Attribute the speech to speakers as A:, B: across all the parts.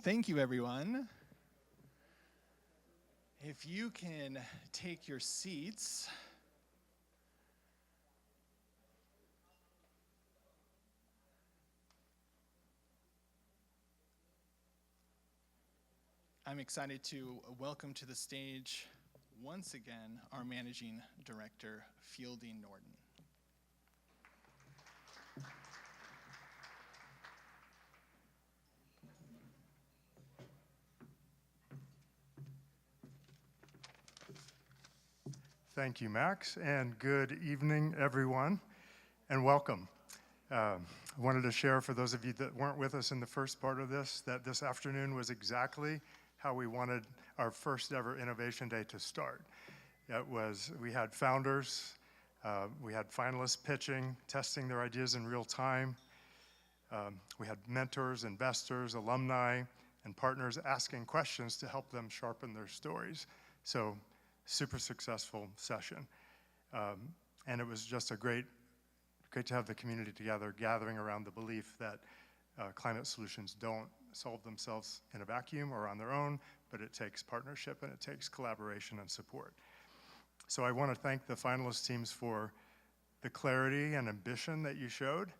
A: Thank you, everyone. If you can take your seats. I'm excited to welcome to the stage once again our Managing Director, Fielding Norton.
B: Thank you, Max, and good evening, everyone, and welcome. I wanted to share for those of you that weren't with us in the first part of this, that this afternoon was exactly how we wanted our first ever Innovation Day to start. We had founders, we had finalists pitching, testing their ideas in real time. We had mentors, investors, alumni, and partners asking questions to help them sharpen their stories. So, super successful session. And it was just great to have the community together, gathering around the belief that climate solutions don't solve themselves in a vacuum or on their own, but it takes partnership and it takes collaboration and support. So I want to thank the finalist teams for the clarity and ambition that you showed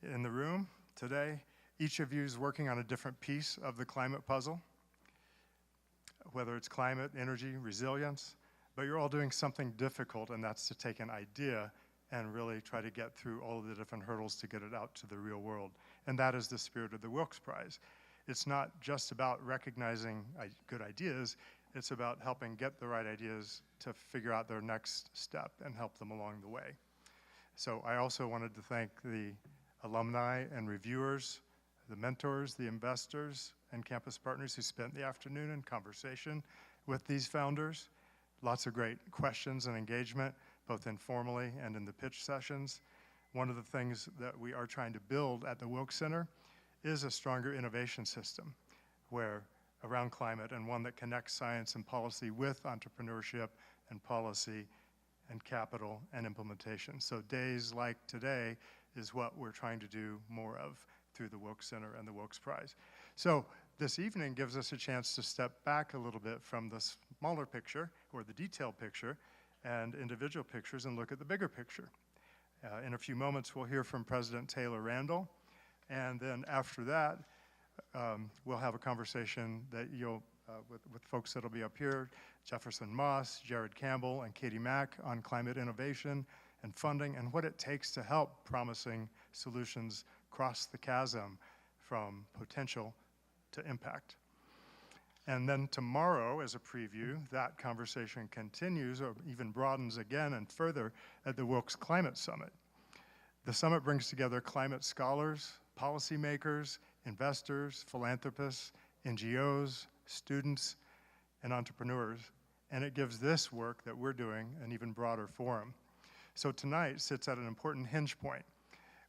B: in the room today. Each of you is working on a different piece of the climate puzzle, whether it's climate, energy, resilience, but you're all doing something difficult, and that's to take an idea and really try to get through all of the different hurdles to get it out to the real world. And that is the spirit of the Wilkes Prize. It's not just about recognizing good ideas, it's about helping get the right ideas to figure out their next step and help them along the way. So I also wanted to thank the alumni and reviewers, the mentors, the investors, and campus partners who spent the afternoon in conversation with these founders. Lots of great questions and engagement, both informally and in the pitch sessions. One of the things that we are trying to build at the Wilkes Center is a stronger innovation system around climate, and one that connects science and policy with entrepreneurship and policy and capital and implementation. So days like today is what we're trying to do more of through the Wilkes Center and the Wilkes Prize. So this evening gives us a chance to step back a little bit from the smaller picture or the detailed picture and individual pictures and look at the bigger picture. In a few moments, we'll hear from President Taylor Randall, and then after that, we'll have a conversation that with folks that'll be up here, Jefferson Moss, Jared Campbell, and Katie Macc on climate innovation and funding and what it takes to help promising solutions cross the chasm from potential to impact. And then tomorrow, as a preview, that conversation continues or even broadens again and further at the Wilkes Climate Summit. The summit brings together climate scholars, policymakers, investors, philanthropists, NGOs, students, and entrepreneurs, and it gives this work that we're doing an even broader forum. So tonight sits at an important hinge point.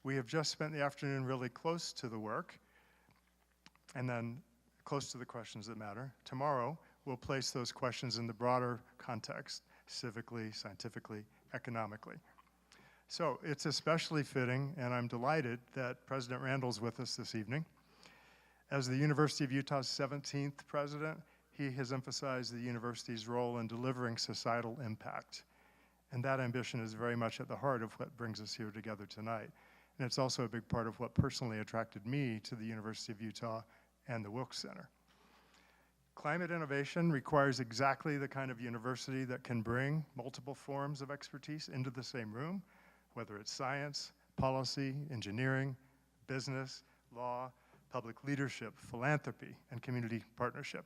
B: We have just spent the afternoon really close to the work, and then close to the questions that matter. Tomorrow, we'll place those questions in the broader context, civically, scientifically, economically. So it's especially fitting, and I'm delighted that President Randall's with us this evening. As the University of Utah's 17th president, he has emphasized the university's role in delivering societal impact. And that ambition is very much at the heart of what brings us here together tonight. And it's also a big part of what personally attracted me to the University of Utah and the Wilkes Center. Climate innovation requires exactly the kind of university that can bring multiple forms of expertise into the same room, whether it's science, policy, engineering, business, law, public leadership, philanthropy, and community partnership.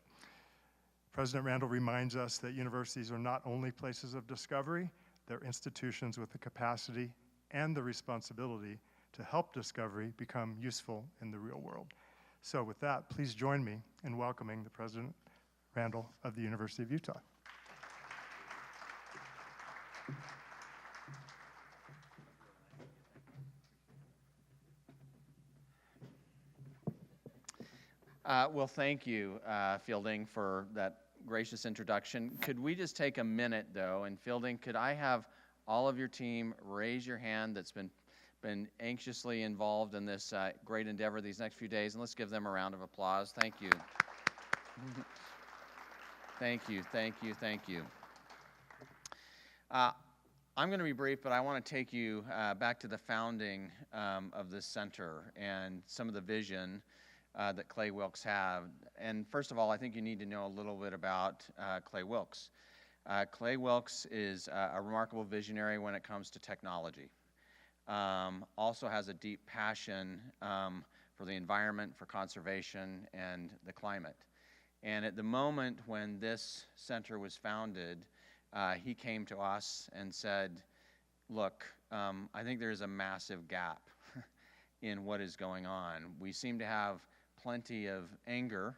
B: President Randall reminds us that universities are not only places of discovery, they're institutions with the capacity and the responsibility to help discovery become useful in the real world. So with that, please join me in welcoming the President Randall of the University of Utah.
C: Well, thank you, Fielding, for that gracious introduction. Could we just take a minute, though, and Fielding, could I have all of your team raise your hand that's been been anxiously involved in this great endeavor these next few days, and let's give them a round of applause. Thank you. Thank you, thank you, thank you. I'm going to be brief, but I want to take you back to the founding of this center and some of the vision that Clay Wilkes had. And first of all, I think you need to know a little bit about Clay Wilkes. Clay Wilkes is a remarkable visionary when it comes to technology. Also has a deep passion for the environment, for conservation, and the climate. And at the moment when this center was founded, he came to us and said, look, I think there's a massive gap in what is going on. We seem to have plenty of anger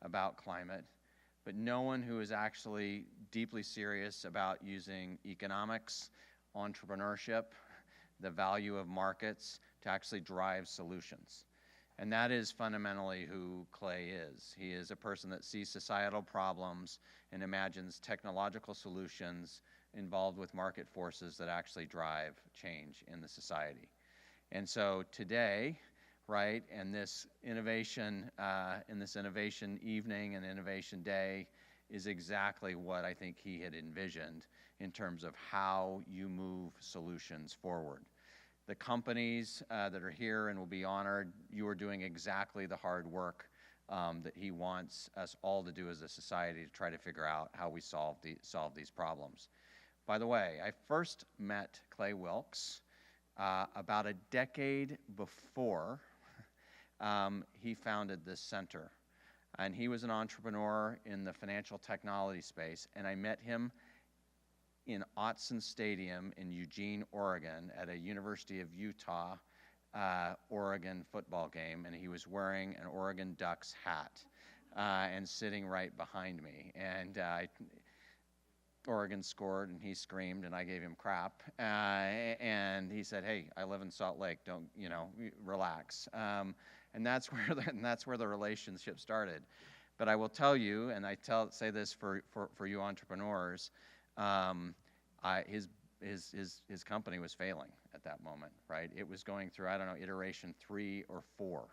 C: about climate, but no one who is actually deeply serious about using economics, entrepreneurship, the value of markets to actually drive solutions. And that is fundamentally who Clay is. He is a person that sees societal problems and imagines technological solutions involved with market forces that actually drive change in the society. And so today, right, and this innovation evening and innovation day is exactly what I think he had envisioned in terms of how you move solutions forward. The companies that are here and will be honored, you are doing exactly the hard work that he wants us all to do as a society to try to figure out how we solve these problems. By the way, I first met Clay Wilkes about a decade before he founded this center. And he was an entrepreneur in the financial technology space, and I met him in Autzen Stadium in Eugene, Oregon, at a University of Utah, Oregon football game, and he was wearing an Oregon Ducks hat and sitting right behind me. And Oregon scored, and he screamed, and I gave him crap. And he said, "Hey, I live in Salt Lake. Don't, relax." And that's where the relationship started. But I will tell you, and say this for you entrepreneurs. His company was failing at that moment, right? It was going through, iteration 3 or 4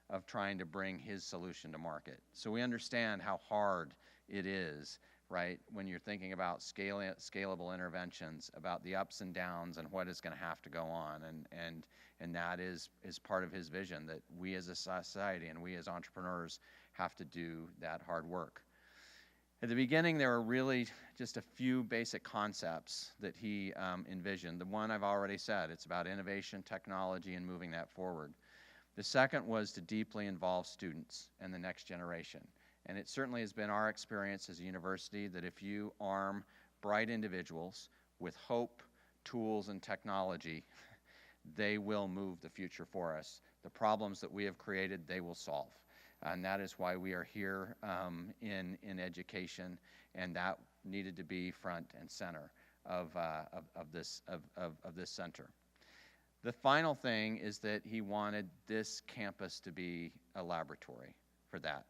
C: of trying to bring his solution to market. So we understand how hard it is, right, when you're thinking about scalable interventions, about the ups and downs and what is going to have to go on. And that is part of his vision, that we as a society and we as entrepreneurs have to do that hard work. At the beginning, there were really just a few basic concepts that he envisioned. The one I've already said, it's about innovation, technology, and moving that forward. The second was to deeply involve students and the next generation. And it certainly has been our experience as a university that if you arm bright individuals with hope, tools, and technology, they will move the future for us. The problems that we have created, they will solve. And that is why we are here in education, and that needed to be front and center of this center. The final thing is that he wanted this campus to be a laboratory for that.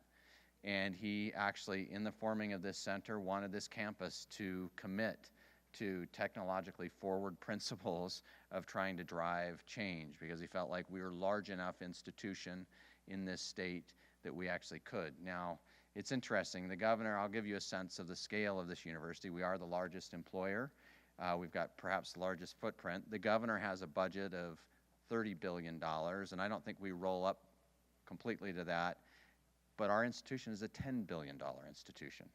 C: And he actually, in the forming of this center, wanted this campus to commit to technologically forward principles of trying to drive change, because he felt like we were a large enough institution in this state that we actually could. Now, it's interesting. The governor, I'll give you a sense of the scale of this university. We are the largest employer. We've got perhaps the largest footprint. The governor has a budget of $30 billion, and I don't think we roll up completely to that, but our institution is a $10 billion institution.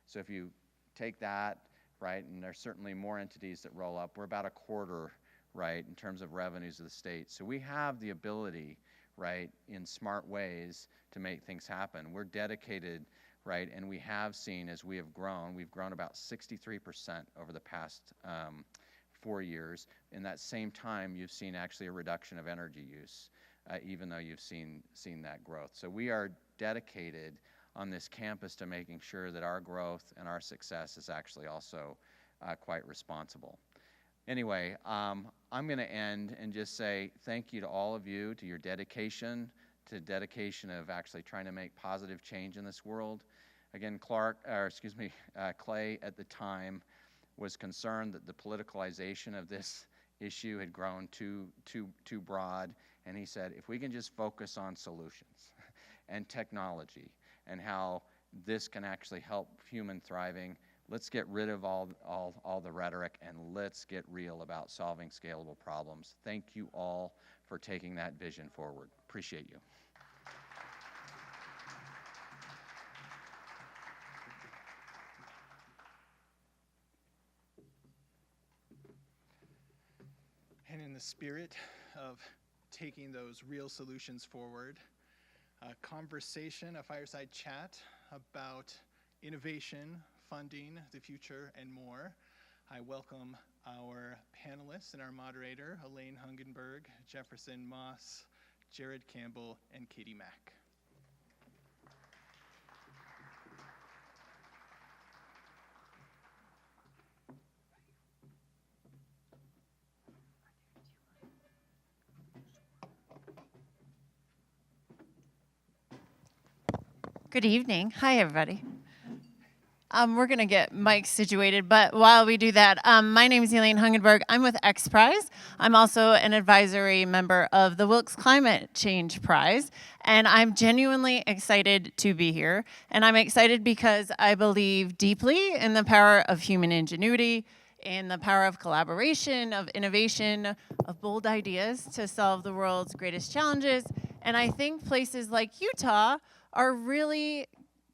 C: So if you take that, right, and there's certainly more entities that roll up, we're about a quarter, right, in terms of revenues of the state. So we have the ability, right, in smart ways to make things happen. We're dedicated, right, and we have seen as we have grown, we've grown about 63% over the past 4 years. In that same time, you've seen actually a reduction of energy use, even though you've seen that growth. So we are dedicated on this campus to making sure that our growth and our success is actually also quite responsible. Anyway, I'm going to end and just say thank you to all of you, to your dedication, to dedication of actually trying to make positive change in this world. Again, Clay at the time was concerned that the politicalization of this issue had grown too broad, and he said, if we can just focus on solutions and technology and how this can actually help human thriving, let's get rid of all the rhetoric and let's get real about solving scalable problems. Thank you all for taking that vision forward. Appreciate you.
A: And in the spirit of taking those real solutions forward, a conversation, a fireside chat about innovation, funding, the future, and more. I welcome our panelists and our moderator, Elaine Hungenberg, Jefferson Moss, Jared Campbell, and Katie Macc.
D: Good evening. Hi, everybody. We're going to get mics situated, but while we do that, my name is Elaine Hungenberg. I'm with XPRIZE. I'm also an advisory member of the Wilkes Climate Change Prize, and I'm genuinely excited to be here. And I'm excited because I believe deeply in the power of human ingenuity, in the power of collaboration, of innovation, of bold ideas to solve the world's greatest challenges. And I think places like Utah are really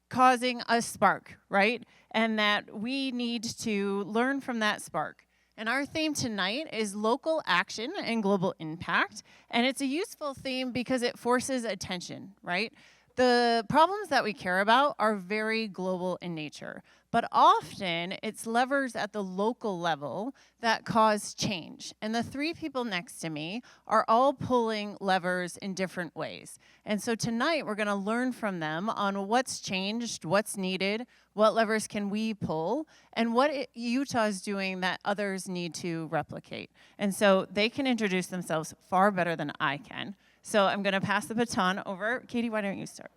D: causing a spark, right? And that we need to learn from that spark. And our theme tonight is local action and global impact. And it's a useful theme because it forces attention, right? The problems that we care about are very global in nature, but often it's levers at the local level that cause change. And the three people next to me are all pulling levers in different ways. And so tonight we're gonna learn from them on what's changed, what's needed, what levers can we pull, and what Utah is doing that others need to replicate. And so they can introduce themselves far better than I can. So I'm going to pass the baton over. Katie, why don't you start?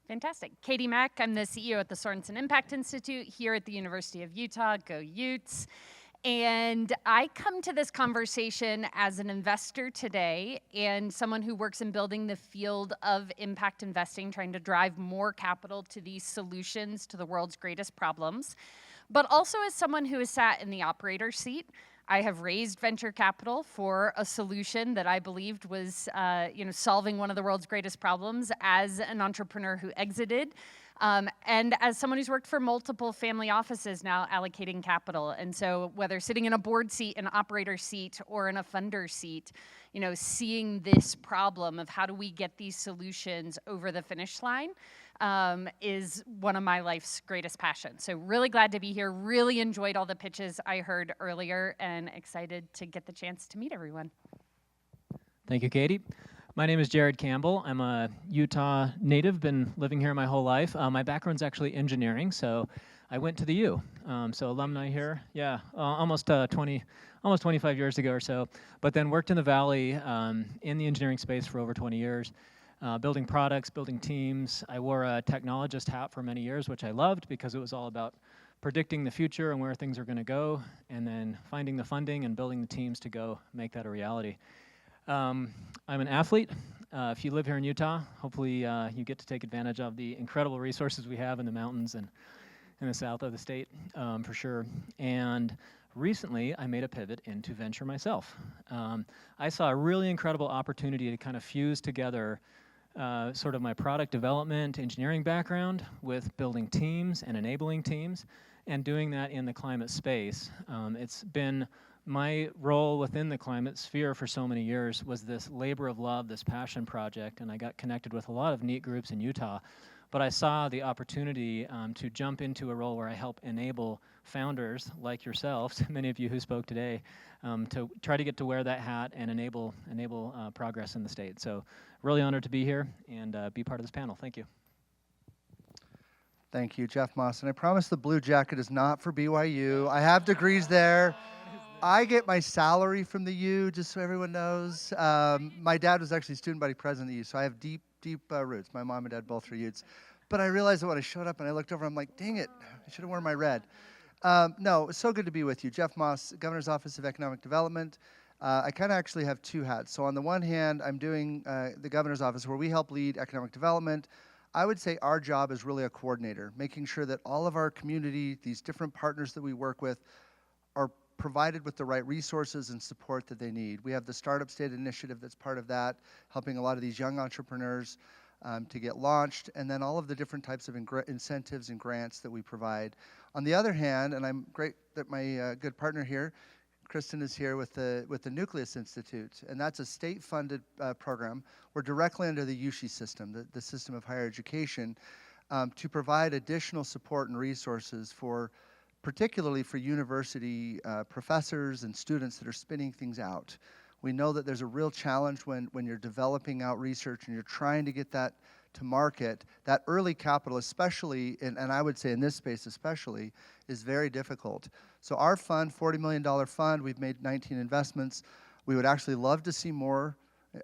E: Fantastic. Katie Macc, I'm the CEO at the Sorenson Impact Institute here at the University of Utah. Go Utes. And I come to this conversation as an investor today and someone who works in building the field of impact investing, trying to drive more capital to these solutions to the world's greatest problems, but also as someone who has sat in the operator seat. I have raised venture capital for a solution that I believed was solving one of the world's greatest problems as an entrepreneur who exited. And as someone who's worked for multiple family offices now allocating capital. And so whether sitting in a board seat, an operator seat, or in a funder seat, seeing this problem of how do we get these solutions over the finish line is one of my life's greatest passions. So really glad to be here, really enjoyed all the pitches I heard earlier, and excited to get the chance to meet everyone.
F: Thank you, Katie. My name is Jared Campbell. I'm a Utah native, been living here my whole life. My background's actually engineering, so I went to the U. So alumni here, yeah, almost 25 years ago or so, but then worked in the Valley in the engineering space for over 20 years. Building products, building teams. I wore a technologist hat for many years, which I loved because it was all about predicting the future and where things are going to go, and then finding the funding and building the teams to go make that a reality. I'm an athlete. If you live here in Utah, hopefully you get to take advantage of the incredible resources we have in the mountains and in the south of the state, for sure. And recently, I made a pivot into venture myself. I saw a really incredible opportunity to kind of fuse together sort of my product development engineering background with building teams and enabling teams and doing that in the climate space. It's been my role within the climate sphere for so many years was this labor of love, this passion project, and I got connected with a lot of neat groups in Utah. But I saw the opportunity to jump into a role where I help enable founders like yourselves, many of you who spoke today, to try to get to wear that hat and enable progress in the state. So really honored to be here and be part of this panel. Thank you.
G: Thank you, Jeff Moss. And I promise the blue jacket is not for BYU. I have degrees there. I get my salary from the U, just so everyone knows. My dad was actually student body president of the U, so I have deep roots. My mom and dad both are Utes. But I realized that when I showed up and I looked over, I'm like, dang it, I should have worn my red. No, it's so good to be with you. Jeff Moss, Governor's Office of Economic Development. I kind of actually have two hats. So on the one hand, I'm doing the governor's office where we help lead economic development. I would say our job is really a coordinator, making sure that all of our community, these different partners that we work with, are provided with the right resources and support that they need. We have the Startup State Initiative that's part of that, helping a lot of these young entrepreneurs to get launched, and then all of the different types of incentives and grants that we provide. On the other hand, and I'm great that my good partner here, Kristen, is here with the Nucleus Institute, and that's a state-funded program. We're directly under the USHE system, the system of higher education, to provide additional support and resources for, particularly for university professors and students that are spinning things out. We know that there's a real challenge when you're developing out research and you're trying to get that to market. That early capital, especially, and I would say in this space especially, is very difficult. So our fund, $40 million fund, we've made 19 investments. We would actually love to see more.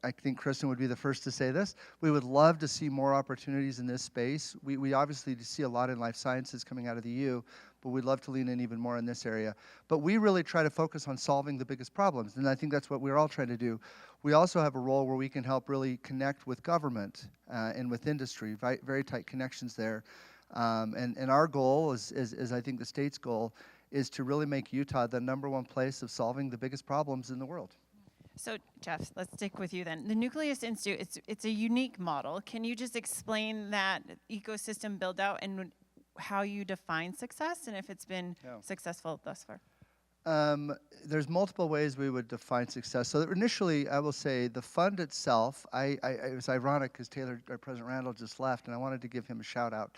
G: I think Kristen would be the first to say this. We would love to see more opportunities in this space. We obviously see a lot in life sciences coming out of the U, but we'd love to lean in even more in this area. But we really try to focus on solving the biggest problems, and I think that's what we're all trying to do. We also have a role where we can help really connect with government and with industry, very tight connections there. And our goal, is I think the state's goal, is to really make Utah the #1 place of solving the biggest problems in the world.
D: So, Jeff, let's stick with you then. The Nucleus Institute, it's a unique model. Can you just explain that ecosystem build out and how you define success and if it's been successful thus far?
G: There's multiple ways we would define success. So initially, I will say the fund itself, it was ironic because President Randall just left, and I wanted to give him a shout out.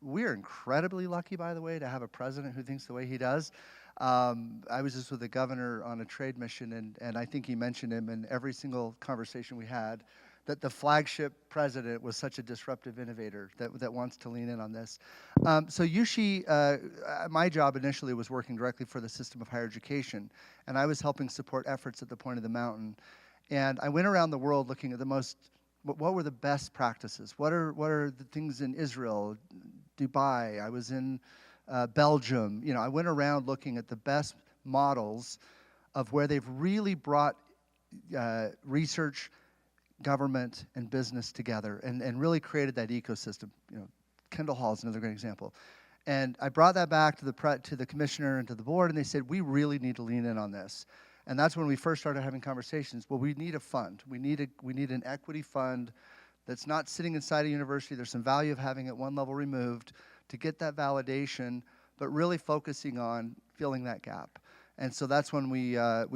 G: We're incredibly lucky, by the way, to have a president who thinks the way he does. I was just with the governor on a trade mission, and I think he mentioned him in every single conversation we had, that the flagship president was such a disruptive innovator that wants to lean in on this. So USHE, my job initially was working directly for the system of higher education, and I was helping support efforts at the point of the mountain. And I went around the world looking at what were the best practices? What are the things in Israel, Dubai? I was in Belgium. You know, I went around looking at the best models of where they've really brought research, government, and business together and really created that ecosystem. You know, Kendall Hall is another great example. And I brought that back to the commissioner and to the board, and they said, we really need to lean in on this. And that's when we first started having conversations. Well, we need a fund. We need an equity fund that's not sitting inside a university. There's some value of having it one level removed to get that validation, but really focusing on filling that gap. And so that's when we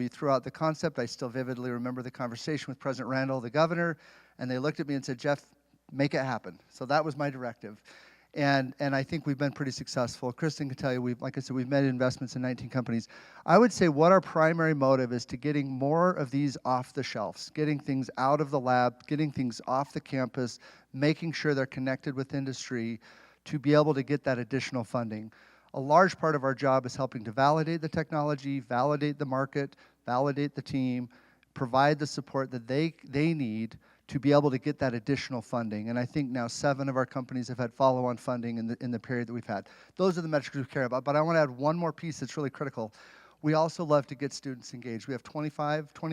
G: threw out the concept. I still vividly remember the conversation with President Randall, the governor, and they looked at me and said, Jeff, make it happen. So that was my directive. And I think we've been pretty successful. Kristen can tell you, like I said, we've made investments in 19 companies. I would say what our primary motive is to getting more of these off the shelves, getting things out of the lab, getting things off the campus, making sure they're connected with industry to be able to get that additional funding. A large part of our job is helping to validate the technology, validate the market, validate the team, provide the support that they need to be able to get that additional funding. And I think now 7 of our companies have had follow-on funding in the period that we've had. Those are the metrics we care about. But I want to add one more piece that's really critical. We also love to get students engaged. We have 20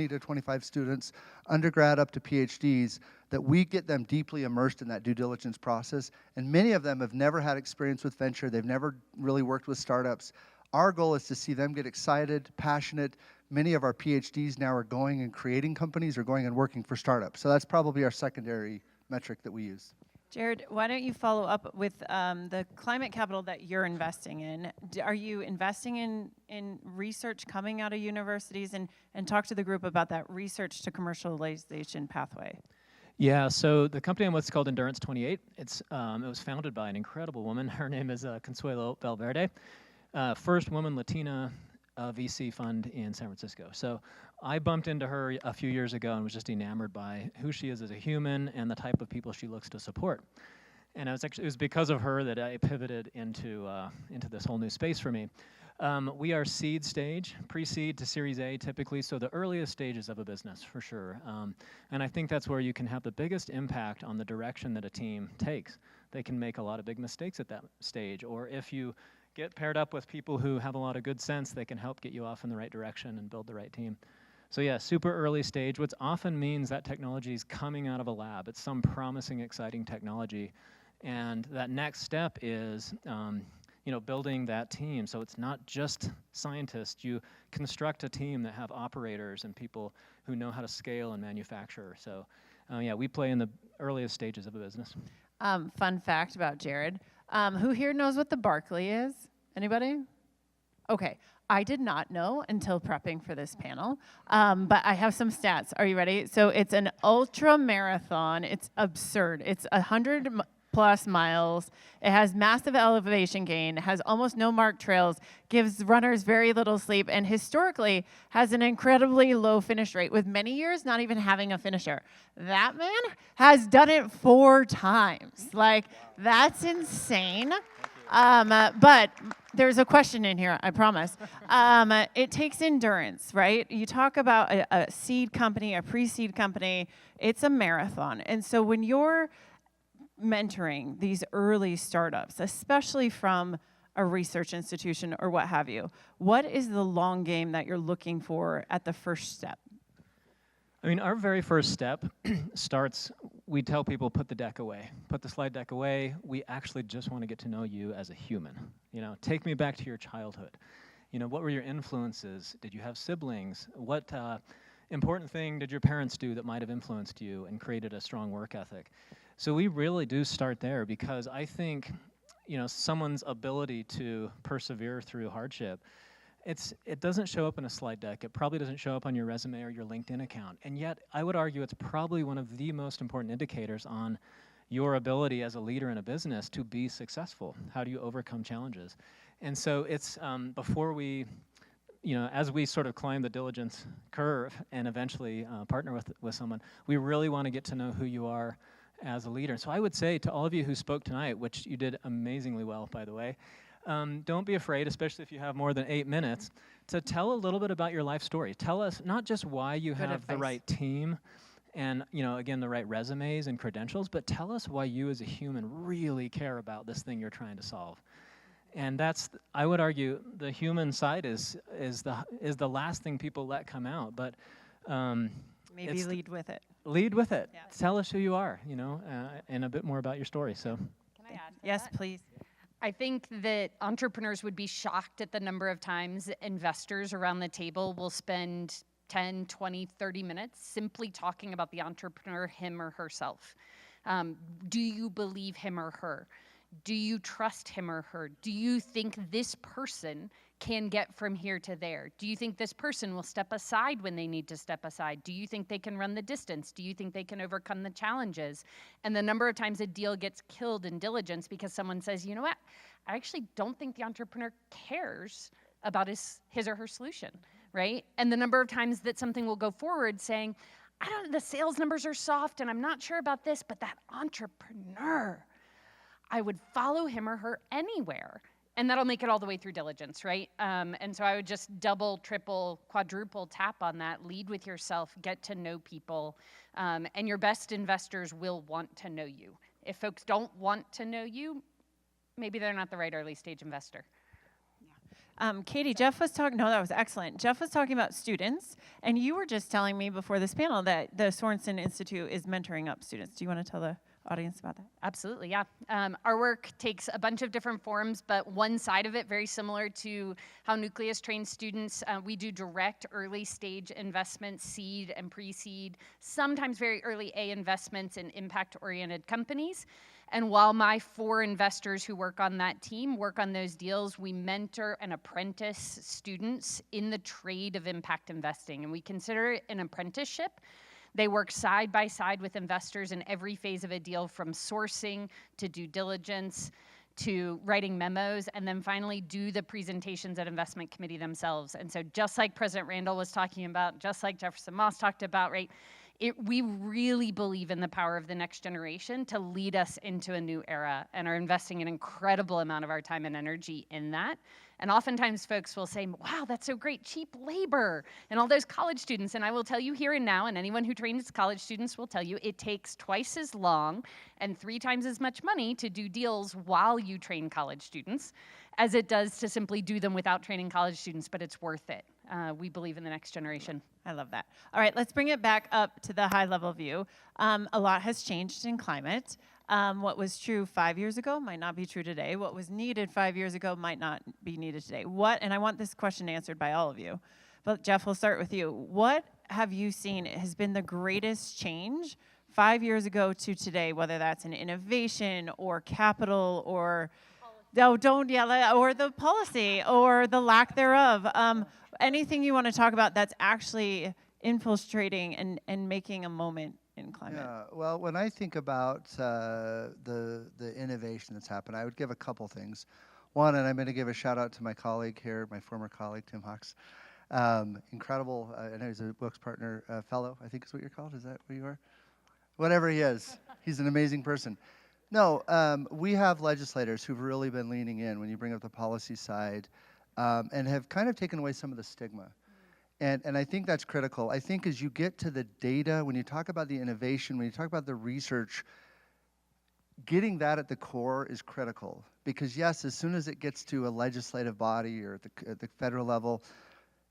G: to 25 students, undergrad up to PhDs, that we get them deeply immersed in that due diligence process. And many of them have never had experience with venture. They've never really worked with startups. Our goal is to see them get excited, passionate. Many of our PhDs now are going and creating companies or going and working for startups. So that's probably our secondary metric that we use.
D: Jared, why don't you follow up with the climate capital that you're investing in? Are you investing in research coming out of universities? And talk to the group about that research to commercialization pathway.
F: Yeah, so the company I'm with is called Endurance 28. It was founded by an incredible woman. Her name is Consuelo Valverde, first woman Latina VC fund in San Francisco. So I bumped into her a few years ago and was just enamored by who she is as a human and the type of people she looks to support. And it was because of her that I pivoted into this whole new space for me. We are seed stage, pre-seed to Series A typically, so the earliest stages of a business for sure. And I think that's where you can have the biggest impact on the direction that a team takes. They can make a lot of big mistakes at that stage, or if you get paired up with people who have a lot of good sense. They can help get you off in the right direction and build the right team. So yeah, super early stage, which often means that technology is coming out of a lab. It's some promising, exciting technology. And that next step is building that team. So it's not just scientists. You construct a team that have operators and people who know how to scale and manufacture. So yeah, we play in the earliest stages of a business.
D: Fun fact about Jared. Who here knows what the Barclay is? Anybody? Okay. I did not know until prepping for this panel, but I have some stats. Are you ready? So it's an ultra marathon. It's absurd. It's 100+ miles. It has massive elevation gain, has almost no marked trails, gives runners very little sleep, and historically has an incredibly low finish rate, with many years not even having a finisher. That man has done it 4 times. Like, that's insane. But there's a question in here, I promise. It takes endurance, right? You talk about a seed company, a pre-seed company. It's a marathon. And so when you're mentoring these early startups, especially from a research institution or what have you, what is the long game that you're looking for at the first step?
F: I mean, our very first step starts, we tell people, put the deck away. Put the slide deck away. We actually just want to get to know you as a human. Take me back to your childhood. What were your influences? Did you have siblings? What important thing did your parents do that might have influenced you and created a strong work ethic? So we really do start there, because I think, someone's ability to persevere through hardship, it doesn't show up in a slide deck. It probably doesn't show up on your resume or your LinkedIn account. And yet, I would argue it's probably one of the most important indicators on your ability as a leader in a business to be successful. How do you overcome challenges? And so it's before we, as we sort of climb the diligence curve and eventually partner with someone, we really want to get to know who you are as a leader. So I would say to all of you who spoke tonight, which you did amazingly well, by the way, don't be afraid, especially if you have more than 8 minutes, to tell a little bit about your life story. Tell us not just why you have the right team and, again, the right resumes and credentials, but tell us why you as a human really care about this thing you're trying to solve. And that's, I would argue, the human side is the last thing people let come out. But
D: maybe lead with it.
F: Lead with it.
D: Yeah.
F: Tell us who you are, and a bit more about your story. So.
E: Can I add to
D: Yes,
E: that?
D: please.
E: I think that entrepreneurs would be shocked at the number of times investors around the table will spend 10, 20, 30 minutes simply talking about the entrepreneur, him or herself. Do you believe him or her? Do you trust him or her? Do you think this person can get from here to there? Do you think this person will step aside when they need to step aside? Do you think they can run the distance? Do you think they can overcome the challenges? And the number of times a deal gets killed in diligence because someone says, you know what, I actually don't think the entrepreneur cares about his or her solution, right? And the number of times that something will go forward saying, the sales numbers are soft and I'm not sure about this, but that entrepreneur, I would follow him or her anywhere. And that'll make it all the way through diligence, right? And so I would just double, triple, quadruple tap on that. Lead with yourself, get to know people, and your best investors will want to know you. If folks don't want to know you, maybe they're not the right early stage investor.
D: Katie, Jeff was talking, no, that was excellent. Jeff was talking about students, and you were just telling me before this panel that the Sorenson Institute is mentoring up students. Do you want to tell the audience about that?
E: Absolutely, yeah. Our work takes a bunch of different forms, but one side of it, very similar to how Nucleus trains students, we do direct early stage investments, seed and pre-seed, sometimes very early A investments in impact-oriented companies. And while my 4 investors who work on that team work on those deals, we mentor and apprentice students in the trade of impact investing. And we consider it an apprenticeship. They work side by side with investors in every phase of a deal, from sourcing to due diligence to writing memos, and then finally do the presentations at investment committee themselves. And so just like President Randall was talking about, just like Jefferson Moss talked about, right? We really believe in the power of the next generation to lead us into a new era, and are investing an incredible amount of our time and energy in that. And oftentimes folks will say, wow, that's so great, cheap labor, and all those college students. And I will tell you here and now, and anyone who trains college students will tell you, it takes twice as long and 3 times as much money to do deals while you train college students as it does to simply do them without training college students, but it's worth it. We believe in the next generation.
D: I love that. All right, let's bring it back up to the high level view. A lot has changed in climate. What was true 5 years ago might not be true today. What was needed 5 years ago might not be needed today. And I want this question answered by all of you. But Jeff, we'll start with you. What have you seen has been the greatest change 5 years ago to today, whether that's in innovation or capital or, don't yell at, or the policy or the lack thereof? Anything you want to talk about that's actually infiltrating and making a moment in climate?
G: Yeah, well, when I think about the innovation that's happened, I would give a couple things. One, and I'm going to give a shout out to my colleague here, my former colleague, Tim Hawks. Incredible, I know he's a Wilkes Partner fellow, I think is what you're called. Is that what you are? Whatever he is, he's an amazing person. No, we have legislators who've really been leaning in when you bring up the policy side and have kind of taken away some of the stigma. And I think that's critical. I think as you get to the data, when you talk about the innovation, when you talk about the research, getting that at the core is critical. Because yes, as soon as it gets to a legislative body or at the federal level,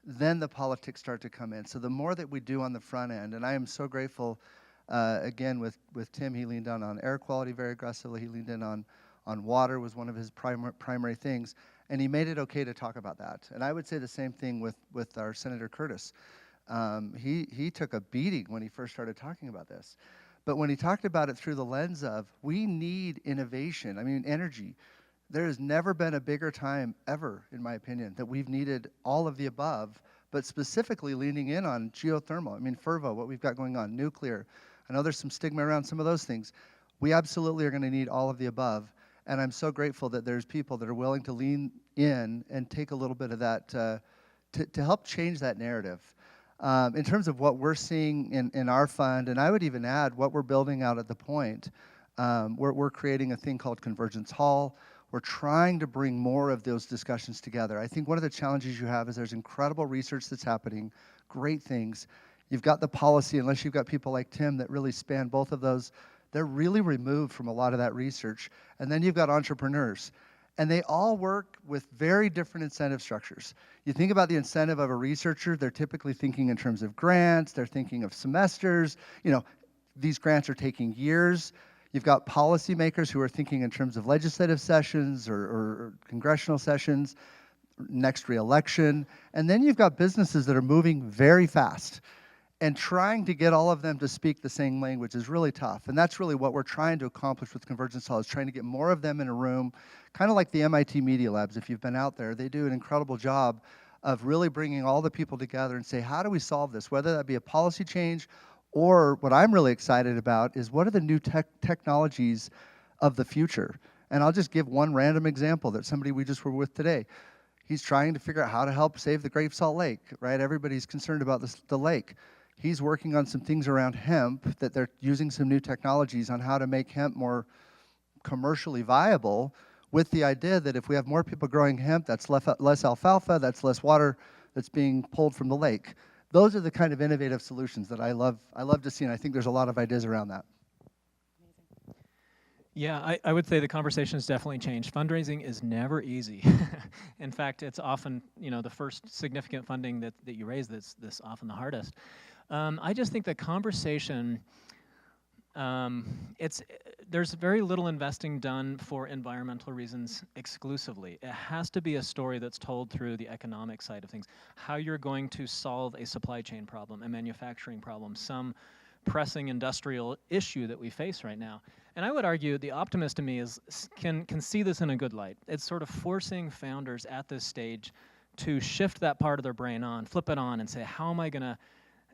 G: then the politics start to come in. So the more that we do on the front end, and I am so grateful, again, with Tim, he leaned on air quality very aggressively. He leaned in on water was one of his primary things. And he made it okay to talk about that. And I would say the same thing with our Senator Curtis. He took a beating when he first started talking about this. But when he talked about it through the lens of, we need innovation, I mean, energy. There has never been a bigger time ever, in my opinion, that we've needed all of the above, but specifically leaning in on geothermal. I mean, FERVO, what we've got going on, nuclear. I know there's some stigma around some of those things. We absolutely are going to need all of the above. And I'm so grateful that there's people that are willing to lean in and take a little bit of that to help change that narrative. In terms of what we're seeing in our fund, and I would even add what we're building out at the point, we're creating a thing called Convergence Hall. We're trying to bring more of those discussions together. I think one of the challenges you have is there's incredible research that's happening, great things. You've got the policy, unless you've got people like Tim that really span both of those, they're really removed from a lot of that research. And then you've got entrepreneurs. And they all work with very different incentive structures. You think about the incentive of a researcher, they're typically thinking in terms of grants, they're thinking of semesters. You know, these grants are taking years. You've got policymakers who are thinking in terms of legislative sessions or congressional sessions, next re-election. And then you've got businesses that are moving very fast. And trying to get all of them to speak the same language is really tough. And that's really what we're trying to accomplish with Convergence Hall, is trying to get more of them in a room, kind of like the MIT Media Labs. If you've been out there, they do an incredible job of really bringing all the people together and say, how do we solve this? Whether that be a policy change, or what I'm really excited about is what are the new technologies of the future? And I'll just give one random example that somebody we just were with today. He's trying to figure out how to help save the Great Salt Lake, right? Everybody's concerned about the lake. He's working on some things around hemp, that they're using some new technologies on how to make hemp more commercially viable, with the idea that if we have more people growing hemp, that's less alfalfa, that's less water that's being pulled from the lake. Those are the kind of innovative solutions that I love to see, and I think there's a lot of ideas around that.
F: Yeah, I would say the conversation has definitely changed. Fundraising is never easy. In fact, it's often, you know, the first significant funding that you raise that's often the hardest. I just think the conversation, there's very little investing done for environmental reasons exclusively. It has to be a story that's told through the economic side of things. How you're going to solve a supply chain problem, a manufacturing problem, some pressing industrial issue that we face right now. And I would argue the optimist in me can see this in a good light. It's sort of forcing founders at this stage to shift that part of their brain on, flip it on and say, how am I going to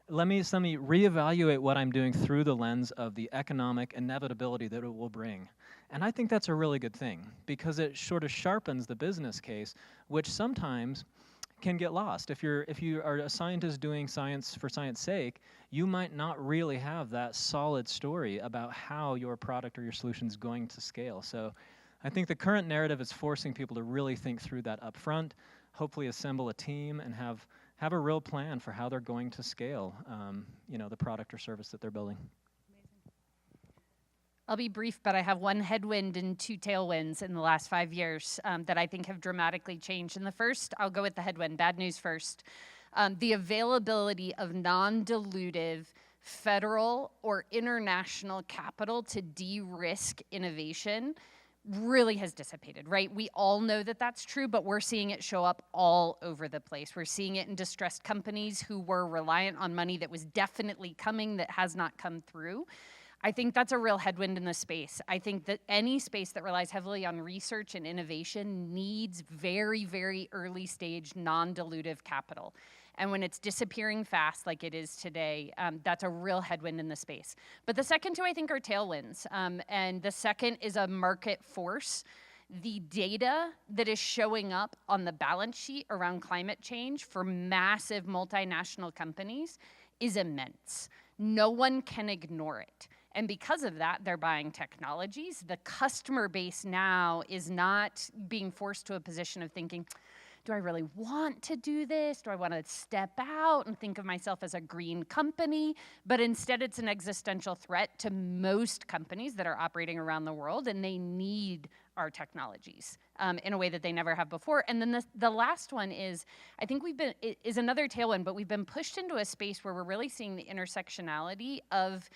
F: let me reevaluate what I'm doing through the lens of the economic inevitability that it will bring. And I think that's a really good thing, because it sort of sharpens the business case, which sometimes can get lost. If you are a scientist doing science for science sake, you might not really have that solid story about how your product or your solution is going to scale. So I think the current narrative is forcing people to really think through that up front, hopefully assemble a team and have a real plan for how they're going to scale, the product or service that they're building.
E: I'll be brief, but I have one headwind and two tailwinds in the last 5 years that I think have dramatically changed. And the first, I'll go with the headwind, bad news first. The availability of non-dilutive federal or international capital to de-risk innovation really has dissipated, right? We all know that that's true, but we're seeing it show up all over the place. We're seeing it in distressed companies who were reliant on money that was definitely coming that has not come through. I think that's a real headwind in the space. I think that any space that relies heavily on research and innovation needs very, very early stage non-dilutive capital. And when it's disappearing fast like it is today, that's a real headwind in the space. But the second two, I think, are tailwinds. And the second is a market force. The data that is showing up on the balance sheet around climate change for massive multinational companies is immense. No one can ignore it. And because of that, they're buying technologies. The customer base now is not being forced to a position of thinking, do I really want to do this? Do I want to step out and think of myself as a green company? But instead, it's an existential threat to most companies that are operating around the world, and they need our technologies in a way that they never have before. And then the last one is, I think is another tailwind, but we've been pushed into a space where we're really seeing the intersectionality of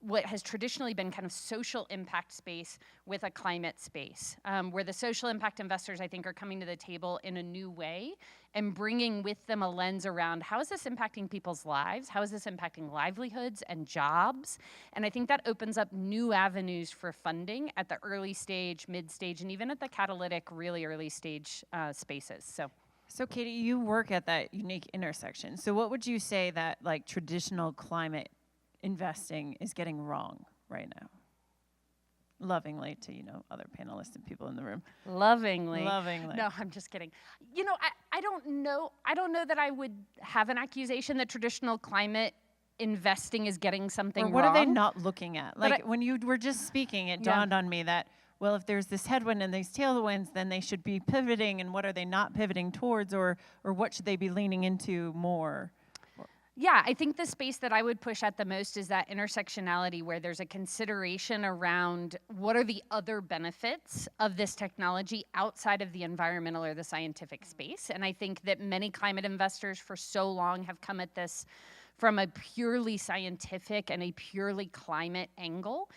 E: what has traditionally been kind of social impact space with a climate space, where the social impact investors, I think, are coming to the table in a new way and bringing with them a lens around how is this impacting people's lives? How is this impacting livelihoods and jobs? And I think that opens up new avenues for funding at the early stage, mid stage, and even at the catalytic, really early stage spaces.
D: So Katie, you work at that unique intersection. So what would you say that like traditional climate investing is getting wrong right now? Lovingly to, other panelists and people in the room.
E: Lovingly.
D: Lovingly.
E: No, I'm just kidding. I don't know that I would have an accusation that traditional climate investing is getting something wrong.
D: Or what are they not looking at? Like when you were just speaking, it dawned on me that, well, if there's this headwind and these tailwinds, then they should be pivoting, and what are they not pivoting towards, or what should they be leaning into more?
E: Yeah, I think the space that I would push at the most is that intersectionality where there's a consideration around what are the other benefits of this technology outside of the environmental or the scientific space. And I think that many climate investors for so long have come at this from a purely scientific and a purely climate angle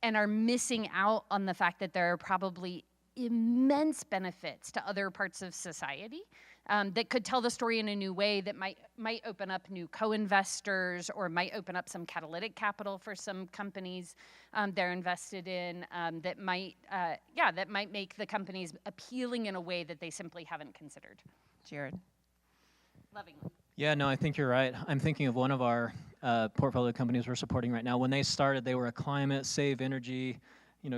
E: and are missing out on the fact that there are probably immense benefits to other parts of society that could tell the story in a new way that might open up new co-investors or might open up some catalytic capital for some companies they're invested in that might make the companies appealing in a way that they simply haven't considered.
D: Jared.
E: Lovingly.
F: Yeah, no, I think you're right. I'm thinking of one of our portfolio companies we're supporting right now. When they started, they were a climate, save energy,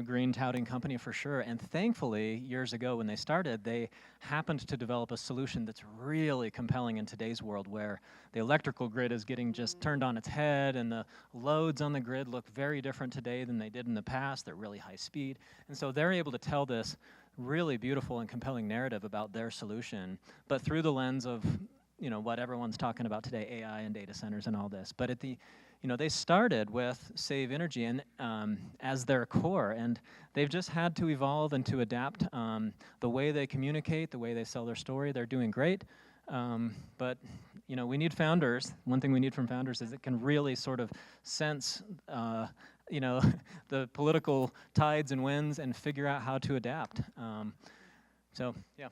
F: green touting company for sure. And thankfully, years ago when they started, they happened to develop a solution that's really compelling in today's world where the electrical grid is getting just turned on its head and the loads on the grid look very different today than they did in the past. They're really high speed. And so they're able to tell this really beautiful and compelling narrative about their solution, but through the lens of what everyone's talking about today, AI and data centers and all this. But at the they started with save energy and as their core, and they've just had to evolve and to adapt the way they communicate, the way they sell their story. They're doing great, but we need founders. One thing we need from founders is it can really sort of sense the political tides and winds and figure out how to adapt. So yeah.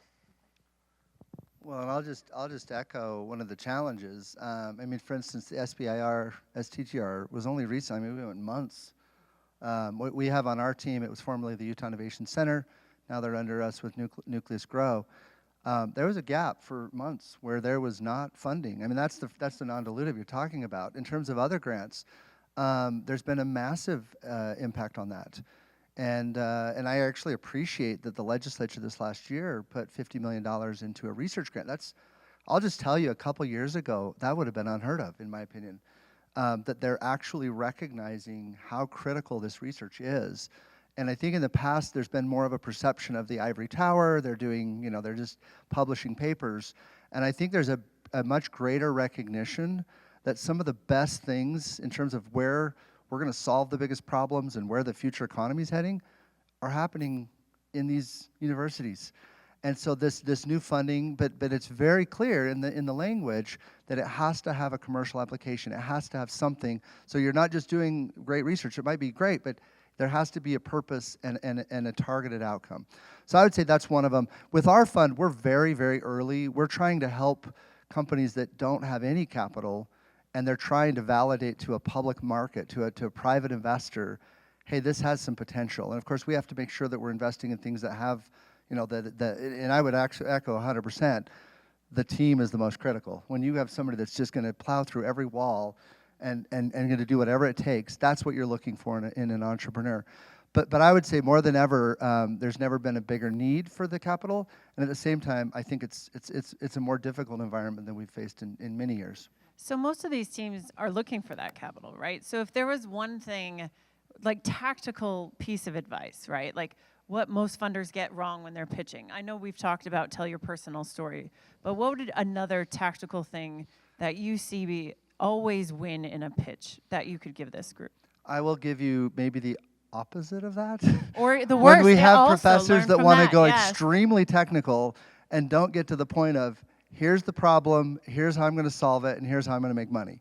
G: Well, and I'll just echo one of the challenges. For instance, the SBIR, STGR was only recent. We went months. What we have on our team, it was formerly the Utah Innovation Center. Now they're under us with Nucleus Grow. There was a gap for months where there was not funding. That's the non-dilutive you're talking about. In terms of other grants, there's been a massive impact on that. And I actually appreciate that the legislature this last year put $50 million into a research grant. I'll just tell you, a couple years ago, that would have been unheard of, in my opinion, that they're actually recognizing how critical this research is. And I think in the past, there's been more of a perception of the ivory tower. They're doing, they're just publishing papers. And I think there's a much greater recognition that some of the best things in terms of where we're going to solve the biggest problems and where the future economy is heading are happening in these universities. And so this new funding, but it's very clear in the language that it has to have a commercial application. It has to have something. So you're not just doing great research. It might be great, but there has to be a purpose and a targeted outcome. So I would say that's one of them. With our fund, we're very, very early. We're trying to help companies that don't have any capital, and they're trying to validate to a public market, to a private investor, hey, this has some potential. And of course, we have to make sure that we're investing in things that have, you know, and I would actually echo 100%, the team is the most critical. When you have somebody that's just going to plow through every wall and going to do whatever it takes, that's what you're looking for in an entrepreneur. But I would say more than ever, there's never been a bigger need for the capital, and at the same time, I think it's a more difficult environment than we've faced in many years.
D: So most of these teams are looking for that capital, right? So if there was one thing, like tactical piece of advice, right? Like what most funders get wrong when they're pitching. I know we've talked about tell your personal story, but what would another tactical thing that you see be always win in a pitch that you could give this group?
G: I will give you maybe the opposite of that.
D: Or the worst.
G: When we have
D: also
G: professors
D: learn
G: that
D: from
G: want to
D: that,
G: go
D: yes.
G: extremely technical and don't get to the point of, here's the problem, here's how I'm going to solve it, and here's how I'm going to make money.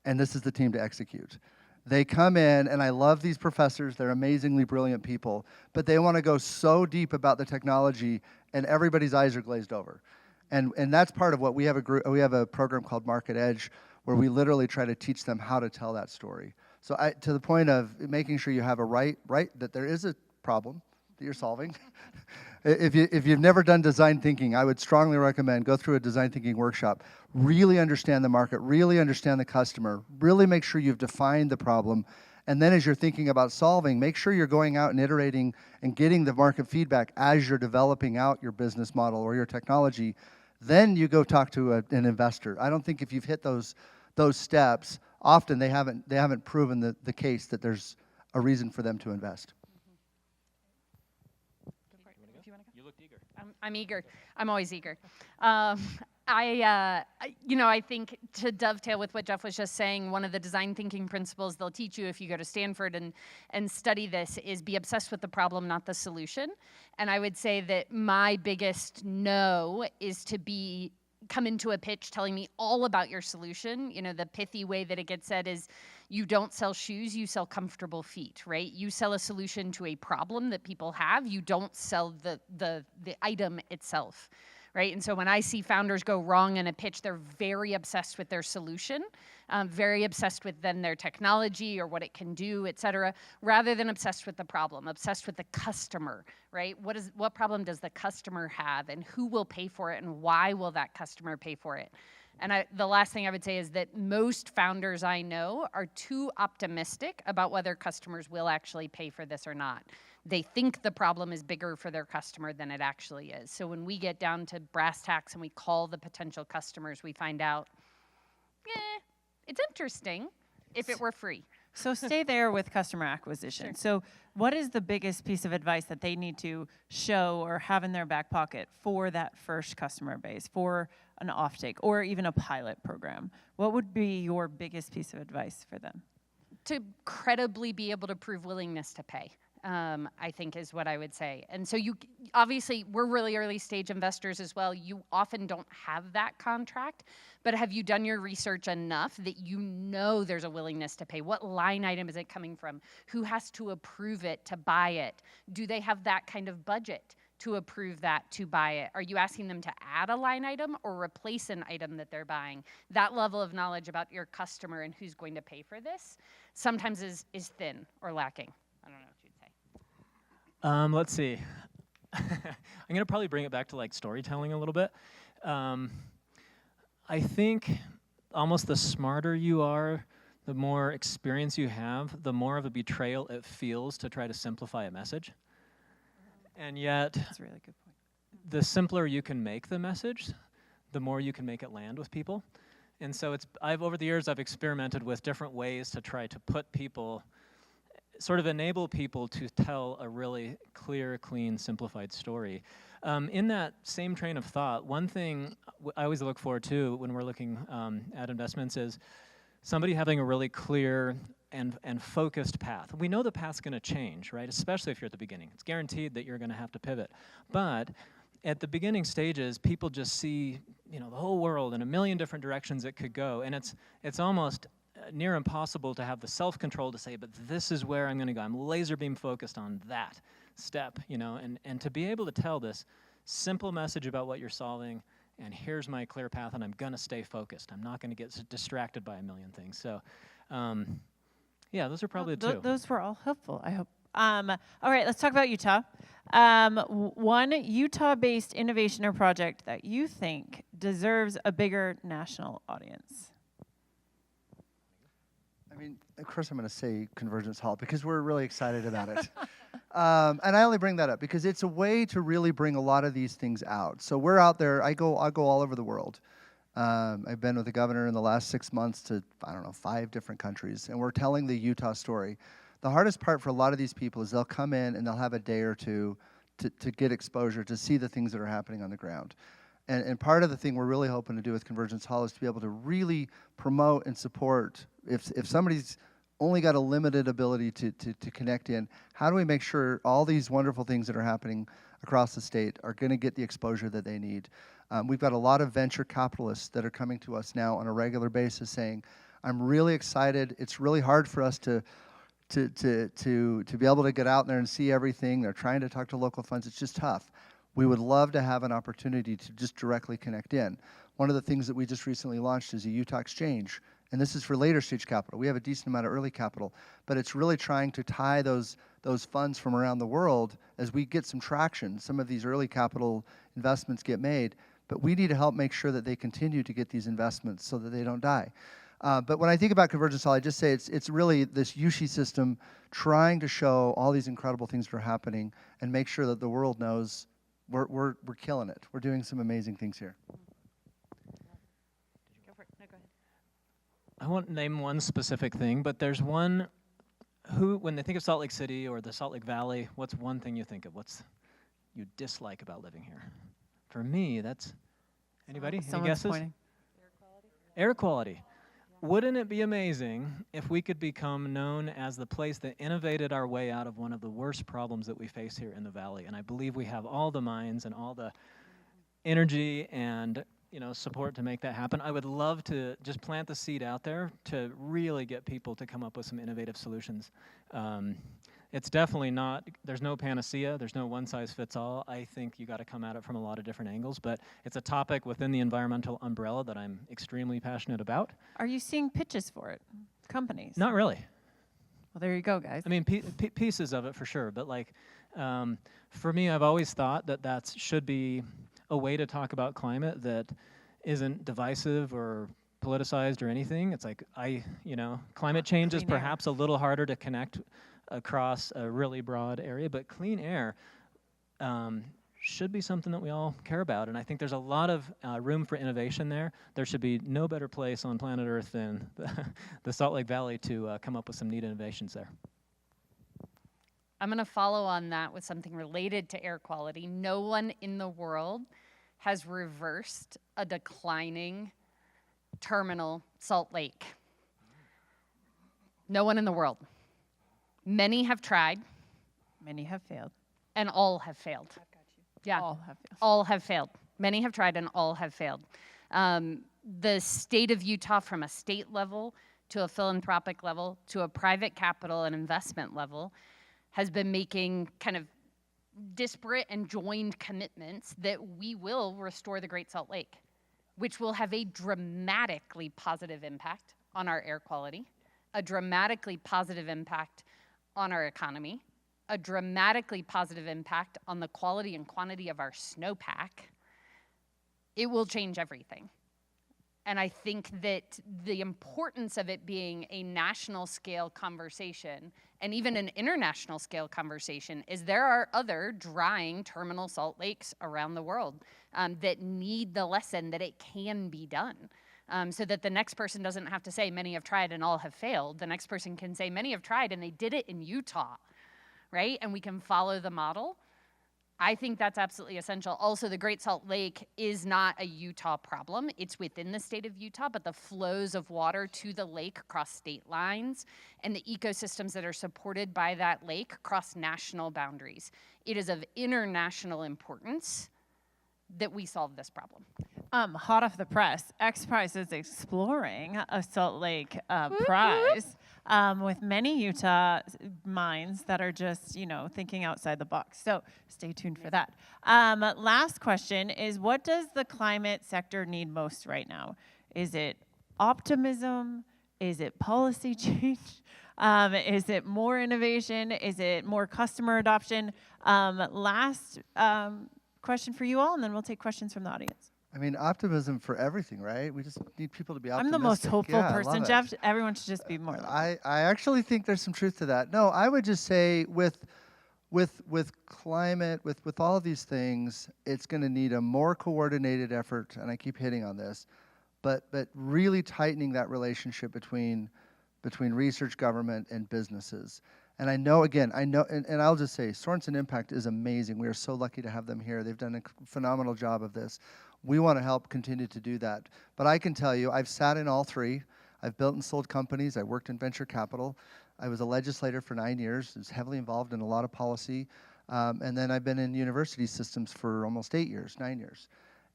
G: And this is the team to execute. They come in, and I love these professors. They're amazingly brilliant people, but they want to go so deep about the technology, and everybody's eyes are glazed over. And that's part of what we have we have a program called Market Edge, where we literally try to teach them how to tell that story. So to the point of making sure you have a right that there is a problem that you're solving. If you've never done design thinking, I would strongly recommend go through a design thinking workshop. Really understand the market, really understand the customer, really make sure you've defined the problem, and then as you're thinking about solving, make sure you're going out and iterating and getting the market feedback as you're developing out your business model or your technology. Then you go talk to an investor. I don't think if you've hit those steps, often they haven't proven the case that there's a reason for them to invest.
F: You looked eager.
E: I'm eager. I'm always eager. I think to dovetail with what Jeff was just saying, one of the design thinking principles they'll teach you if you go to Stanford and study this is be obsessed with the problem, not the solution. And I would say that my biggest no is to come into a pitch telling me all about your solution. You know, the pithy way that it gets said is you don't sell shoes, you sell comfortable feet, right? You sell a solution to a problem that people have. You don't sell the item itself, right? And so when I see founders go wrong in a pitch, they're very obsessed with their solution, very obsessed with then their technology or what it can do, et cetera, rather than obsessed with the problem, obsessed with the customer, right? What problem does the customer have, and who will pay for it, and why will that customer pay for it? And the last thing I would say is that most founders I know are too optimistic about whether customers will actually pay for this or not. They think the problem is bigger for their customer than it actually is. So when we get down to brass tacks and we call the potential customers, we find out, it's interesting if it were free.
D: So stay there with customer acquisition.
E: Sure.
D: So what is the biggest piece of advice that they need to show or have in their back pocket for that first customer base, for an offtake, or even a pilot program? What would be your biggest piece of advice for them?
E: To credibly be able to prove willingness to pay, I think is what I would say. And so obviously, we're really early stage investors as well. You often don't have that contract, but have you done your research enough that you know there's a willingness to pay? What line item is it coming from? Who has to approve it to buy it? Do they have that kind of budget to approve that to buy it? Are you asking them to add a line item or replace an item that they're buying? That level of knowledge about your customer and who's going to pay for this sometimes is thin or lacking. I don't know what you'd say.
F: Let's see. I'm going to probably bring it back to like storytelling a little bit. I think almost the smarter you are, the more experience you have, the more of a betrayal it feels to try to simplify a message. And yet,
D: That's a really good point.
F: the simpler you can make the message, the more you can make it land with people. And so over the years, I've experimented with different ways to try to put people, sort of enable people to tell a really clear, clean, simplified story. In that same train of thought, one thing I always look for too when we're looking at investments is somebody having a really clear and focused path. We know the path's going to change, right? Especially if you're at the beginning. It's guaranteed that you're going to have to pivot. But at the beginning stages, people just see, the whole world in a million different directions it could go, and it's almost near impossible to have the self-control to say, but this is where I'm going to go. I'm laser beam focused on that step, and to be able to tell this simple message about what you're solving, and here's my clear path, and I'm going to stay focused. I'm not going to get distracted by a million things. So, yeah, those are probably the two.
D: Those were all helpful, I hope. All right, let's talk about Utah. One Utah-based innovation or project that you think deserves a bigger national audience.
G: I mean, of course I'm going to say Convergence Hall because we're really excited about it. And I only bring that up because it's a way to really bring a lot of these things out. So we're out there. I go all over the world. I've been with the governor in the last 6 months to, 5 different countries, and we're telling the Utah story. The hardest part for a lot of these people is they'll come in and they'll have a day or two to get exposure, to see the things that are happening on the ground. And part of the thing we're really hoping to do with Convergence Hall is to be able to really promote and support. If somebody's only got a limited ability to connect in, how do we make sure all these wonderful things that are happening across the state are going to get the exposure that they need? We've got a lot of venture capitalists that are coming to us now on a regular basis saying, I'm really excited. It's really hard for us to be able to get out there and see everything. They're trying to talk to local funds. It's just tough. We would love to have an opportunity to just directly connect in. One of the things that we just recently launched is a Utah Exchange, and this is for later stage capital. We have a decent amount of early capital, but it's really trying to tie those funds from around the world as we get some traction. Some of these early capital investments get made, but we need to help make sure that they continue to get these investments so that they don't die. But when I think about Convergence Hall, I just say it's really this USHI system trying to show all these incredible things that are happening and make sure that the world knows we're killing it. We're doing some amazing things here.
E: Go for it. No, go ahead.
F: I won't name one specific thing, but there's one who, when they think of Salt Lake City or the Salt Lake Valley, what's one thing you think of? What's you dislike about living here? For me, that's anybody? Any guesses?
D: Pointing.
F: Air quality. Wouldn't it be amazing if we could become known as the place that innovated our way out of one of the worst problems that we face here in the Valley? And I believe we have all the minds and all the energy and support to make that happen. I would love to just plant the seed out there to really get people to come up with some innovative solutions. It's definitely not, there's no panacea, there's no one size fits all. I think you got to come at it from a lot of different angles, but it's a topic within the environmental umbrella that I'm extremely passionate about.
D: Are you seeing pitches for it? Companies?
F: Not really.
D: Well, there you go, guys.
F: I mean, pieces of it for sure, but for me, I've always thought that should be a way to talk about climate that isn't divisive or politicized or anything. It's like, climate change is perhaps a little harder to connect across a really broad area, but clean air should be something that we all care about, and I think there's a lot of room for innovation there. There should be no better place on planet Earth than the Salt Lake Valley to come up with some neat innovations there.
E: I'm going to follow on that with something related to air quality. No one in the world has reversed a declining terminal Salt Lake. No one in the world. Many have tried.
D: Many have failed.
E: And all have failed.
D: I've got you.
E: Yeah.
D: All have failed.
E: All have failed. Many have tried and all have failed. The state of Utah, from a state level to a philanthropic level to a private capital and investment level, has been making kind of disparate and joined commitments that we will restore the Great Salt Lake, which will have a dramatically positive impact on our air quality, a dramatically positive impact on our economy, a dramatically positive impact on the quality and quantity of our snowpack. It will change everything. And I think that the importance of it being a national scale conversation and even an international scale conversation is there are other drying terminal salt lakes around the world that need the lesson that it can be done. So that the next person doesn't have to say many have tried and all have failed. The next person can say many have tried and they did it in Utah, right? And we can follow the model. I think that's absolutely essential. Also, the Great Salt Lake is not a Utah problem. It's within the state of Utah, but the flows of water to the lake cross state lines, and the ecosystems that are supported by that lake cross national boundaries. It is of international importance that we solve this problem.
D: Hot off the press, XPRIZE is exploring a Salt Lake prize with many Utah minds that are just, thinking outside the box. So stay tuned for that. Last question is, what does the climate sector need most right now? Is it optimism? Is it policy change? Is it more innovation? Is it more customer adoption? Last question for you all, and then we'll take questions from the audience.
G: I mean, optimism for everything, right? We just need people to be optimistic.
D: I'm the most hopeful
G: Yeah, I
D: person,
G: love it.
D: Jeff. Everyone should just be more like
G: I actually think there's some truth to that. No, I would just say with climate, with all of these things, it's going to need a more coordinated effort, and I keep hitting on this, but really tightening that relationship between research, government, and businesses. And I know, and I'll just say, Sorenson Impact is amazing. We are so lucky to have them here. They've done a phenomenal job of this. We want to help continue to do that. But I can tell you, I've sat in all three. I've built and sold companies. I worked in venture capital. I was a legislator for 9 years. I was heavily involved in a lot of policy. And then I've been in university systems for almost 8 years, 9 years.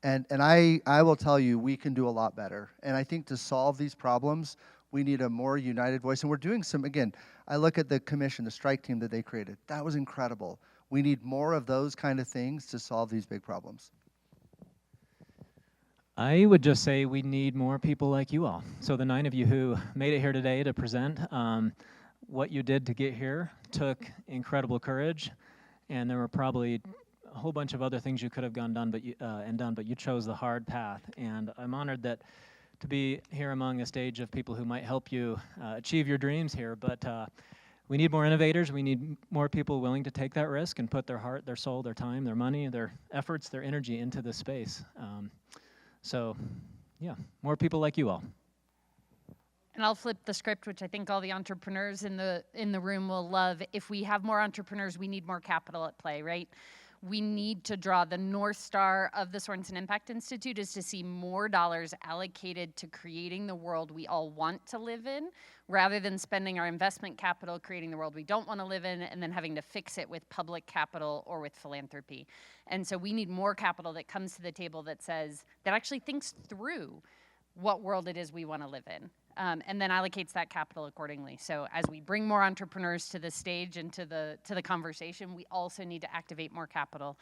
G: And I will tell you, we can do a lot better. And I think to solve these problems, we need a more united voice. And we're doing some, again, I look at the commission, the strike team that they created. That was incredible. We need more of those kind of things to solve these big problems.
F: I would just say we need more people like you all. So the 9 of you who made it here today to present, what you did to get here took incredible courage, and there were probably a whole bunch of other things you could have done, but you chose the hard path. And I'm honored that to be here among a stage of people who might help you achieve your dreams here. But we need more innovators. We need more people willing to take that risk and put their heart, their soul, their time, their money, their efforts, their energy into this space. So, yeah, more people like you all.
E: And I'll flip the script, which I think all the entrepreneurs in the room will love. If we have more entrepreneurs, we need more capital at play, right? We need to draw the North Star of the Sorenson Impact Institute is to see more dollars allocated to creating the world we all want to live in, rather than spending our investment capital creating the world we don't want to live in and then having to fix it with public capital or with philanthropy. And so we need more capital that comes to the table that actually thinks through what world it is we want to live in. And then allocates that capital accordingly. So as we bring more entrepreneurs to the stage and to the conversation, we also need to activate more capital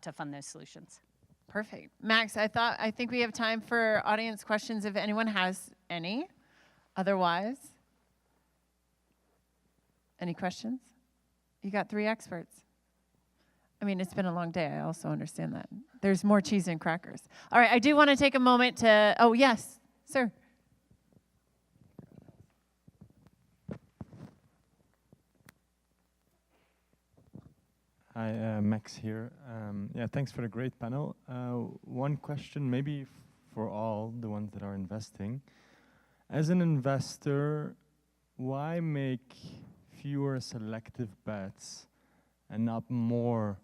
E: to fund those solutions.
D: Perfect. Max, I think we have time for audience questions if anyone has any. Otherwise, any questions? You got 3 experts. I mean, it's been a long day. I also understand that. There's more cheese and crackers. All right, I do want to take a moment to, oh, yes, sir.
H: Hi, Max here. Yeah, thanks for the great panel. One question, maybe for all the ones that are investing. As an investor, why make fewer selective bets and not more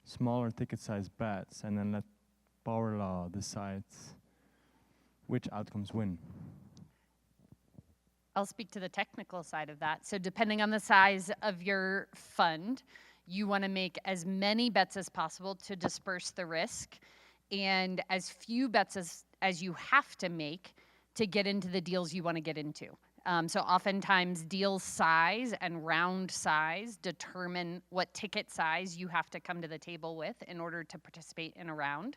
H: smaller ticket size bets, and then let power law decide which outcomes win?
E: I'll speak to the technical side of that. So depending on the size of your fund, you want to make as many bets as possible to disperse the risk, and as few bets as you have to make to get into the deals you want to get into. So oftentimes deal size and round size determine what ticket size you have to come to the table with in order to participate in a round.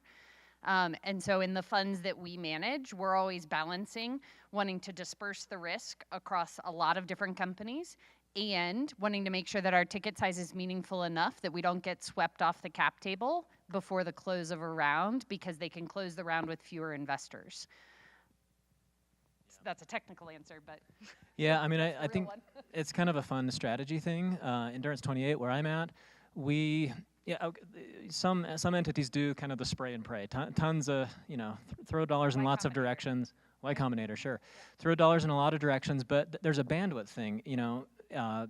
E: And so in the funds that we manage, we're always balancing wanting to disperse the risk across a lot of different companies and wanting to make sure that our ticket size is meaningful enough that we don't get swept off the cap table before the close of a round because they can close the round with fewer investors. So that's a technical answer, but
F: yeah, I mean, I think it's kind of a fun strategy thing. Endurance 28, where I'm at, some entities do kind of the spray and pray. Tons of, throw dollars in lots of directions. Y Combinator, sure. Throw dollars in a lot of directions, but there's a bandwidth thing.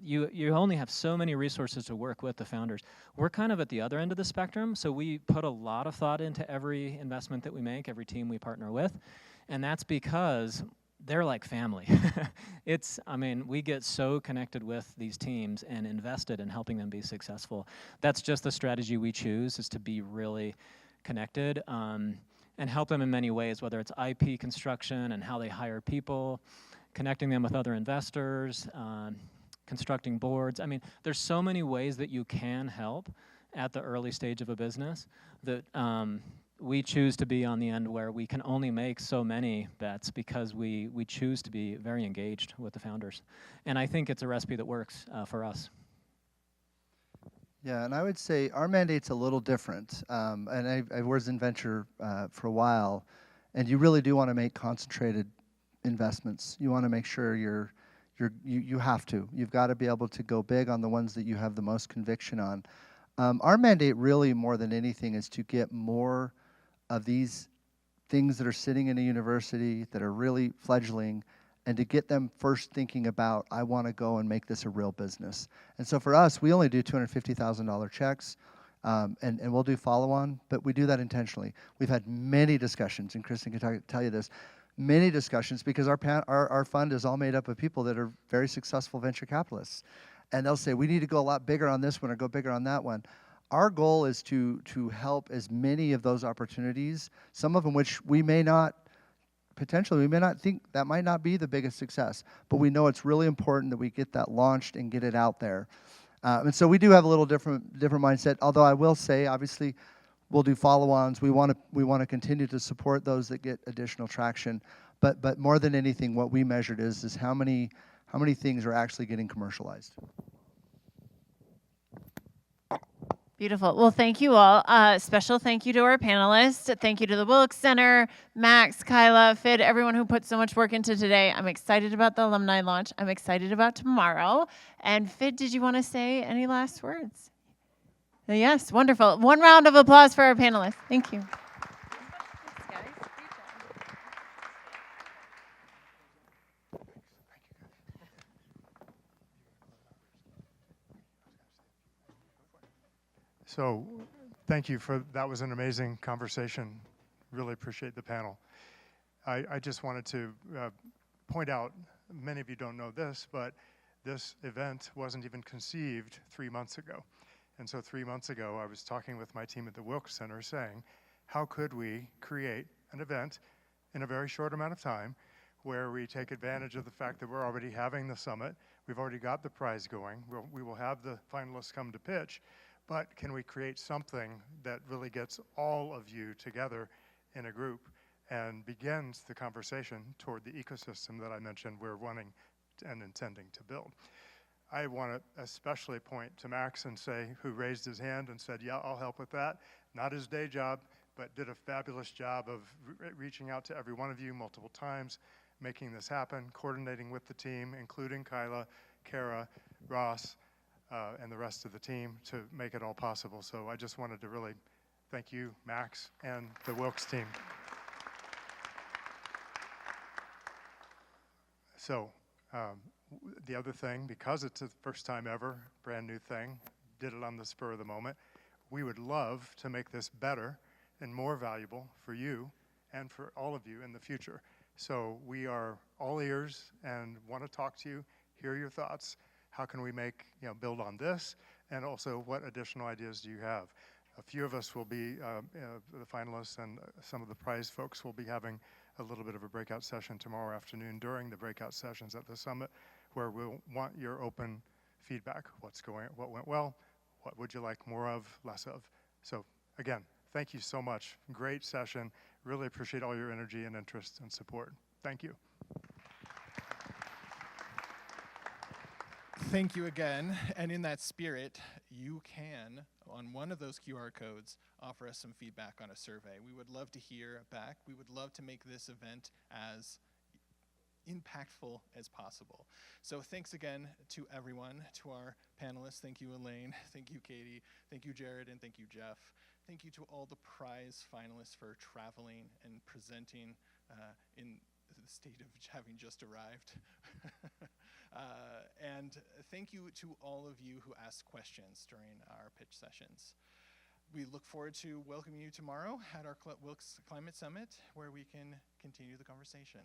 F: you only have so many resources to work with the founders. We're kind of at the other end of the spectrum, so we put a lot of thought into every investment that we make, every team we partner with, and that's because they're like family. I mean, we get so connected with these teams and invested in helping them be successful. That's just the strategy we choose, is to be really connected and help them in many ways, whether it's IP construction and how they hire people, connecting them with other investors, constructing boards. I mean, there's so many ways that you can help at the early stage of a business that we choose to be on the end where we can only make so many bets because we choose to be very engaged with the founders. And I think it's a recipe that works for us.
G: Yeah, and I would say our mandate's a little different. And I was in venture for a while, and you really do want to make concentrated investments. You want to make sure you have to. You've got to be able to go big on the ones that you have the most conviction on. Our mandate really, more than anything, is to get more of these things that are sitting in a university that are really fledgling, and to get them first thinking about, I want to go and make this a real business. And so for us, we only do $250,000 checks, and we'll do follow-on, but we do that intentionally. We've had many discussions, and Kristen can tell you this, many discussions, because our fund is all made up of people that are very successful venture capitalists. And they'll say, we need to go a lot bigger on this one or go bigger on that one. Our goal is to help as many of those opportunities, some of them which we may not think that might not be the biggest success, but we know it's really important that we get that launched and get it out there. And so we do have a little different mindset, although I will say, obviously, we'll do follow-ons. We want to continue to support those that get additional traction. But more than anything, what we measured is how many things are actually getting commercialized.
D: Beautiful. Well, thank you all. Special thank you to our panelists. Thank you to the Wilkes Center, Macc, Kyla, Fid, everyone who put so much work into today. I'm excited about the alumni launch. I'm excited about tomorrow. And Fid, did you want to say any last words? Yes, wonderful. One round of applause for our panelists. Thank you.
B: So thank you that was an amazing conversation. Really appreciate the panel. I just wanted to point out, many of you don't know this, but this event wasn't even conceived 3 months ago. And so 3 months ago, I was talking with my team at the Wilkes Center saying, how could we create an event in a very short amount of time where we take advantage of the fact that we're already having the summit, we've already got the prize going, we will have the finalists come to pitch, but can we create something that really gets all of you together in a group and begins the conversation toward the ecosystem that I mentioned we're wanting and intending to build. I want to especially point to Max and say, who raised his hand and said, yeah, I'll help with that. Not his day job, but did a fabulous job of reaching out to every one of you multiple times, making this happen, coordinating with the team, including Kyla, Kara, Ross, and the rest of the team to make it all possible. So I just wanted to really thank you, Max, and the Wilkes team. So the other thing, because it's the first time ever, brand new thing, did it on the spur of the moment, we would love to make this better and more valuable for you and for all of you in the future. So we are all ears and want to talk to you, hear your thoughts. How can we build on this? And also, what additional ideas do you have? A few of us will be the finalists, and some of the prize folks will be having a little bit of a breakout session tomorrow afternoon during the breakout sessions at the summit, where we'll want your open feedback. What went well? What would you like more of, less of? So again, thank you so much. Great session. Really appreciate all your energy and interest and support. Thank you.
A: Thank you again. And in that spirit, you can, on one of those QR codes, offer us some feedback on a survey. We would love to hear back. We would love to make this event as impactful as possible. So thanks again to everyone, to our panelists. Thank you, Elaine. Thank you, Katie. Thank you, Jared. And thank you, Jeff. Thank you to all the prize finalists for traveling and presenting in the state of having just arrived. And thank you to all of you who asked questions during our pitch sessions. We look forward to welcoming you tomorrow at our Wilkes Climate Summit, where we can continue the conversation.